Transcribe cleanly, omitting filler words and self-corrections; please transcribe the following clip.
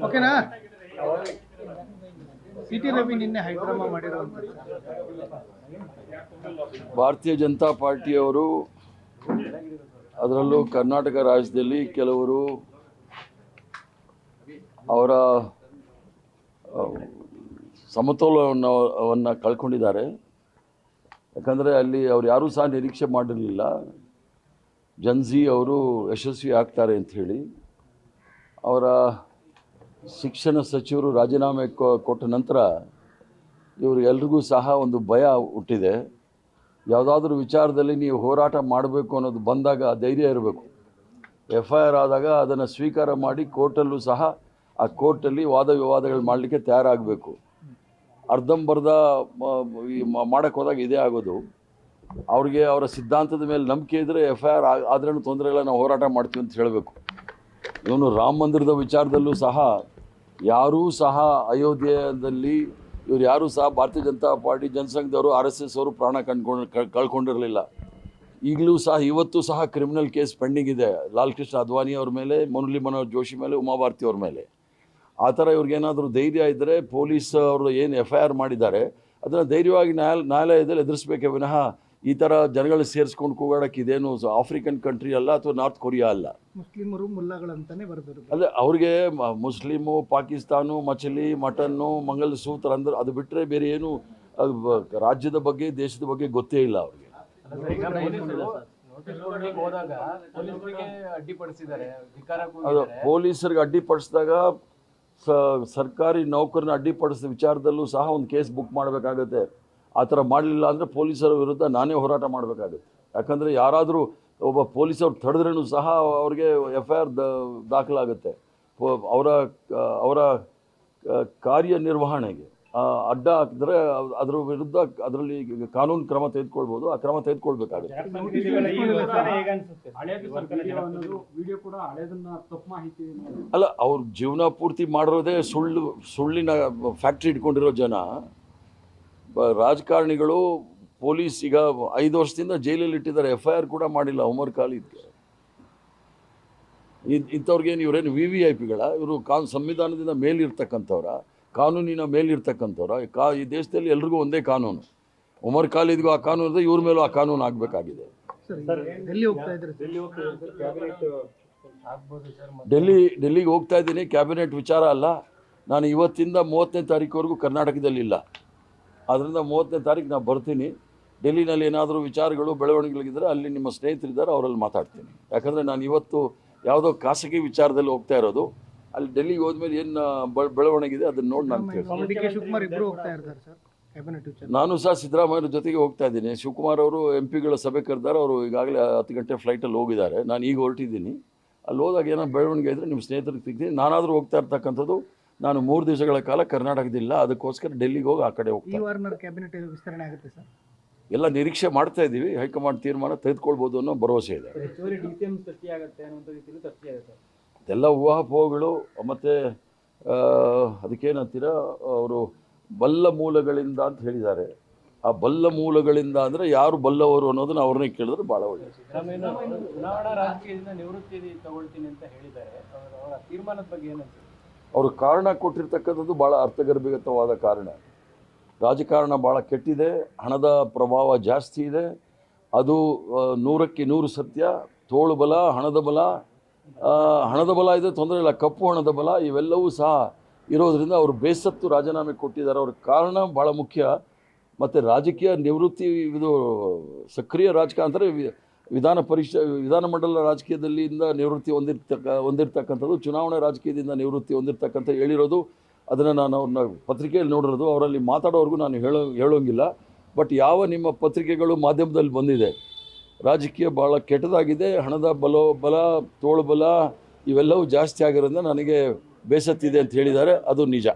ಓಕೆನಾ? ಸಿಟಿ ರವಿ ನಿನ್ನೆ ಹೈಡ್ರಾಮಾ ಮಾಡಿರುವಂಥದ್ದು. ಭಾರತೀಯ ಜನತಾ ಪಾರ್ಟಿಯವರು, ಅದರಲ್ಲೂ ಕರ್ನಾಟಕ ರಾಜ್ಯದಲ್ಲಿ ಕೆಲವರು ಅವರ ಸಮತೋಲನವನ್ನು ಕಳ್ಕೊಂಡಿದ್ದಾರೆ. ಯಾಕಂದರೆ ಅಲ್ಲಿ ಅವ್ರು ಯಾರೂ ಸಹ ನಿರೀಕ್ಷೆ ಮಾಡಿರಲಿಲ್ಲ ಜನ್ಜಿ ಅವರು ಯಶಸ್ವಿ ಆಗ್ತಾರೆ ಅಂಥೇಳಿ. ಅವರ ಶಿಕ್ಷಣ ಸಚಿವರು ರಾಜೀನಾಮೆ ಕೊಟ್ಟ ನಂತರ ಇವರಿಗೆಲ್ರಿಗೂ ಸಹ ಒಂದು ಭಯ ಹುಟ್ಟಿದೆ. ಯಾವುದಾದ್ರೂ ವಿಚಾರದಲ್ಲಿ ನೀವು ಹೋರಾಟ ಮಾಡಬೇಕು ಅನ್ನೋದು ಬಂದಾಗ ಧೈರ್ಯ ಇರಬೇಕು. FIR ಆದಾಗ ಅದನ್ನು ಸ್ವೀಕಾರ ಮಾಡಿ ಕೋರ್ಟಲ್ಲೂ ಸಹ ಆ ಕೋರ್ಟಲ್ಲಿ ವಾದ ವಿವಾದಗಳು ಮಾಡಲಿಕ್ಕೆ ತಯಾರಾಗಬೇಕು. ಅರ್ಧಂಬರ್ಧ ಮಾಡೋಕ್ಕೆ ಹೋದಾಗ ಇದೇ ಆಗೋದು. ಅವ್ರಿಗೆ ಅವರ ಸಿದ್ಧಾಂತದ ಮೇಲೆ ನಂಬಿಕೆ ಇದ್ದರೆ FIR ಆದ್ರೂ ತೊಂದರೆ ಇಲ್ಲ, ನಾವು ಹೋರಾಟ ಮಾಡ್ತೀವಿ ಅಂತ ಹೇಳಬೇಕು. ಇವನು ರಾಮ ಮಂದಿರದ ವಿಚಾರದಲ್ಲೂ ಸಹ ಯಾರೂ ಸಹ ಅಯೋಧ್ಯೆಯಲ್ಲಿ ಇವರು ಯಾರೂ ಸಹ ಭಾರತೀಯ ಜನತಾ ಪಾರ್ಟಿ, ಜನಸಂಘದವರು, RSS ಅವರು ಪ್ರಾಣ ಕಳ್ಕೊಂಡಿರಲಿಲ್ಲ. ಈಗಲೂ ಸಹ ಇವತ್ತು ಸಹ ಕ್ರಿಮಿನಲ್ ಕೇಸ್ ಪೆಂಡಿಂಗ್ ಇದೆ ಲಾಲ್ ಕೃಷ್ಣ ಅದ್ವಾನಿ ಅವ್ರ ಮೇಲೆ, ಮುರಳಿ ಮನೋಹರ್ ಜೋಶಿ ಮೇಲೆ, ಉಮಾಭಾರತಿ ಅವ್ರ ಮೇಲೆ. ಆ ಥರ ಇವ್ರಿಗೇನಾದರೂ ಧೈರ್ಯ ಇದ್ದರೆ ಪೊಲೀಸ್ ಅವರು ಏನು FIR ಮಾಡಿದ್ದಾರೆ ಅದನ್ನು ಧೈರ್ಯವಾಗಿ ನ್ಯಾಯಾಲಯದಲ್ಲಿ ಎದುರಿಸಬೇಕೇ ವಿನಃ ಈ ಥರ ಜನಗಳು ಸೇರಿಸ್ಕೊಂಡು ಕೂಗಾಡೋಕ್ಕೆ ಇದೇನು ಆಫ್ರಿಕನ್ ಕಂಟ್ರಿ ಅಲ್ಲ ಅಥವಾ ನಾರ್ತ್ ಕೊರಿಯಾ ಅಲ್ಲ. ಮುಸ್ಲಿಮರು ಮುಲ್ಲಗಳಂತಾನೆ ಬರೆದರು. ಅದೇ ಅವ್ರಿಗೆ ಮುಸ್ಲಿಮು, ಪಾಕಿಸ್ತಾನು, ಮಚಲಿ, ಮಟನ್ನು, ಮಂಗಲಸೂತ್ರ ಅಂದ್ರೆ ಅದು ಬಿಟ್ಟರೆ ಬೇರೆ ಏನು ರಾಜ್ಯದ ಬಗ್ಗೆ, ದೇಶದ ಬಗ್ಗೆ ಗೊತ್ತೇ ಇಲ್ಲ ಅವ್ರಿಗೆ. ಅದು ಪೊಲೀಸರಿಗೆ ಅಡ್ಡಿಪಡಿಸಿದಾಗ ಸರ್ಕಾರಿ ನೌಕರನ್ನ ಅಡ್ಡಿಪಡಿಸಿದ ವಿಚಾರದಲ್ಲೂ ಸಹ ಒಂದು ಕೇಸ್ ಬುಕ್ ಮಾಡಬೇಕಾಗತ್ತೆ. ಆ ಥರ ಮಾಡಲಿಲ್ಲ ಅಂದರೆ ಪೊಲೀಸರ ವಿರುದ್ಧ ನಾನೇ ಹೋರಾಟ ಮಾಡಬೇಕಾಗುತ್ತೆ. ಯಾಕಂದರೆ ಯಾರಾದರೂ ಒಬ್ಬ ಪೊಲೀಸವ್ರು ತಡೆದ್ರೂ ಸಹ ಅವ್ರಿಗೆ FIR ದಾಖಲಾಗುತ್ತೆ. ಅವರ ಕಾರ್ಯನಿರ್ವಹಣೆಗೆ ಅಡ್ಡ ಹಾಕಿದ್ರೆ ಅದರ ವಿರುದ್ಧ ಅದರಲ್ಲಿ ಕಾನೂನು ಕ್ರಮ ತೆಗೆದುಕೊಳ್ಬೋದು. ಆ ಕ್ರಮ ತೆಗೆದುಕೊಳ್ಬೇಕಾಗುತ್ತೆ. ಅಲ್ಲ, ಅವ್ರ ಜೀವನ ಪೂರ್ತಿ ಮಾಡಿರೋದೇ ಸುಳ್ಳಿನ ಫ್ಯಾಕ್ಟ್ರಿ ಇಟ್ಕೊಂಡಿರೋ ಜನ. ರಾಜಕಾರಣಿಗಳು, ಪೊಲೀಸ್ ಈಗ 5 ವರ್ಷದಿಂದ ಜೈಲಲ್ಲಿ ಇಟ್ಟಿದ್ದಾರೆ. FIR ಕೂಡ ಮಾಡಿಲ್ಲ ಉಮರ್ ಖಾಲಿದ್ಗೆ. ಇಂಥವ್ರಿಗೇನು ಇವರೇನು VVIPಗಳ? ಇವರು ಸಂವಿಧಾನದಿಂದ ಮೇಲಿರ್ತಕ್ಕಂಥವ್ರ, ಕಾನೂನಿನ ಮೇಲಿರ್ತಕ್ಕಂಥವ್ರ? ಈ ದೇಶದಲ್ಲಿ ಎಲ್ರಿಗೂ ಒಂದೇ ಕಾನೂನು. ಉಮರ್ ಖಾಲಿದ್ಗೂ ಆ ಕಾನೂನು ಇದೆ, ಇವ್ರ ಮೇಲೂ ಆ ಕಾನೂನು ಆಗಬೇಕಾಗಿದೆ. ಡೆಲ್ಲಿಗೆ ಹೋಗ್ತಾ ಇದ್ದೀನಿ. ಕ್ಯಾಬಿನೆಟ್ ವಿಚಾರ ಅಲ್ಲ. ನಾನು ಇವತ್ತಿಂದ 30ನೇ ತಾರೀಕುವರೆಗೂ ಕರ್ನಾಟಕದಲ್ಲಿಲ್ಲ. ಆದ್ದರಿಂದ 30ನೇ ತಾರೀಕು ನಾನು ಬರ್ತೀನಿ. ಡೆಲ್ಲಿನಲ್ಲಿ ಏನಾದರೂ ವಿಚಾರಗಳು, ಬೆಳವಣಿಗೆಗಳಿದ್ದರೆ ಅಲ್ಲಿ ನಿಮ್ಮ ಸ್ನೇಹಿತರಿದ್ದಾರೆ, ಅವರಲ್ಲಿ ಮಾತಾಡ್ತೀನಿ. ಯಾಕಂದರೆ ನಾನು ಇವತ್ತು ಯಾವುದೋ ಖಾಸಗಿ ವಿಚಾರದಲ್ಲಿ ಹೋಗ್ತಾ ಇರೋದು. ಅಲ್ಲಿ ಡೆಲ್ಲಿಗೆ ಹೋದ್ಮೇಲೆ ಏನು ಬೆಳವಣಿಗೆ ಅದನ್ನು ನೋಡಿ ನಾನು ನಾನು ಸಹ ಸಿದ್ದರಾಮಯ್ಯರ ಜೊತೆಗೆ ಹೋಗ್ತಾ ಇದ್ದೀನಿ. ಶಿವಕುಮಾರ್ ಅವರು MP ಗಳ ಸಭೆ ಕರೆದಾರೆ. ಅವರು ಈಗಾಗಲೇ 10 ಗಂಟೆ ಫ್ಲೈಟಲ್ಲಿ ಹೋಗಿದ್ದಾರೆ. ನಾನು ಈಗ ಹೊರಟಿದ್ದೀನಿ. ಅಲ್ಲಿ ಹೋದಾಗ ಏನೋ ಬೆಳವಣಿಗೆ ಇದ್ದರೆ ನಿಮ್ಮ ಸ್ನೇಹಿತರಿಗೆ ಸಿಗ್ತೀನಿ. ನಾನಾದರೂ ಹೋಗ್ತಾ ಇರ್ತಕ್ಕಂಥದ್ದು ನಾನು 3 ದಿವಸಗಳ ಕಾಲ ಕರ್ನಾಟಕದಿಲ್ಲ. ಅದಕ್ಕೋಸ್ಕರ ಡೆಲ್ಲಿಗೆ ಹೋಗಿ ಆ ಕಡೆ ಹೋಗ್ತೀನಿ. ಎಲ್ಲ ನಿರೀಕ್ಷೆ ಮಾಡ್ತಾ ಇದ್ದೀವಿ. ಹೈಕಮಾಂಡ್ ತೀರ್ಮಾನ ತೆಗೆದುಕೊಳ್ಬೋದು ಅನ್ನೋ ಭರವಸೆ ಇದೆ. ಅದೆಲ್ಲ ಊಹಾಪೋಹಗಳು. ಮತ್ತು ಅದಕ್ಕೇನಂತೀರ, ಅವರು ಬಲ್ಲ ಮೂಲಗಳಿಂದ ಅಂತ ಹೇಳಿದ್ದಾರೆ. ಆ ಬಲ್ಲ ಮೂಲಗಳಿಂದ ಅಂದರೆ ಯಾರು ಬಲ್ಲವರು ಅನ್ನೋದನ್ನ ಅವ್ರನ್ನೇ ಕೇಳಿದ್ರೆ ಭಾಳ ಒಳ್ಳೆಯದು. ಚುನಾವಣಾ ರಾಜಕೀಯದಿಂದ ನಿವೃತ್ತಿ ತಗೊಳ್ತೀನಿ ಅಂತ ಹೇಳಿದ್ದಾರೆ. ಅವರ ತೀರ್ಮಾನದ ಬಗ್ಗೆ ಏನಂತ ಅವರು ಕಾರಣ ಕೊಟ್ಟಿರ್ತಕ್ಕಂಥದ್ದು ಭಾಳ ಅರ್ಥಗರ್ಭಿತವಾದ ಕಾರಣ. ರಾಜಕಾರಣ ಭಾಳ ಕೆಟ್ಟಿದೆ, ಹಣದ ಪ್ರಭಾವ ಜಾಸ್ತಿ ಇದೆ. ಅದು 100ಕ್ಕೆ 100 ಸತ್ಯ. ತೋಳು ಬಲ, ಹಣದ ಬಲ ಇದೆ, ತೊಂದರೆ ಇಲ್ಲ. ಕಪ್ಪು ಹಣದ ಬಲ ಇವೆಲ್ಲವೂ ಸಹ ಇರೋದರಿಂದ ಅವರು ಬೇಸತ್ತು ರಾಜೀನಾಮೆ ಕೊಟ್ಟಿದ್ದಾರೆ. ಅವ್ರ ಕಾರಣ ಭಾಳ ಮುಖ್ಯ. ಮತ್ತು ರಾಜಕೀಯ ನಿವೃತ್ತಿ, ಇದು ಸಕ್ರಿಯ ರಾಜಕಾರಣ ಅಂದರೆ ವಿಧಾನಮಂಡಲ ರಾಜಕೀಯದಲ್ಲಿಂದ ನಿವೃತ್ತಿ ಹೊಂದಿರ್ತಕ್ಕಂಥದ್ದು, ಚುನಾವಣಾ ರಾಜಕೀಯದಿಂದ ನಿವೃತ್ತಿ ಹೊಂದಿರ್ತಕ್ಕಂಥ ಹೇಳಿರೋದು. ಅದನ್ನು ನಾನು ಅವ್ರನ್ನ ಪತ್ರಿಕೆಯಲ್ಲಿ ನೋಡಿರೋದು. ಅವರಲ್ಲಿ ಮಾತಾಡೋವ್ರಿಗೂ ನಾನು ಹೇಳೋಂಗಿಲ್ಲ. ಬಟ್ ಯಾವ ನಿಮ್ಮ ಪತ್ರಿಕೆಗಳು, ಮಾಧ್ಯಮದಲ್ಲಿ ಬಂದಿದೆ, ರಾಜಕೀಯ ಭಾಳ ಕೆಟ್ಟದಾಗಿದೆ, ಹಣದ ಬಲ, ತೋಳು ಬಲ ಇವೆಲ್ಲವೂ ಜಾಸ್ತಿ ಆಗಿರೋದ್ರಿಂದ ನನಗೆ ಬೇಸತ್ತಿದೆ ಅಂತ ಹೇಳಿದ್ದಾರೆ. ಅದು ನಿಜ.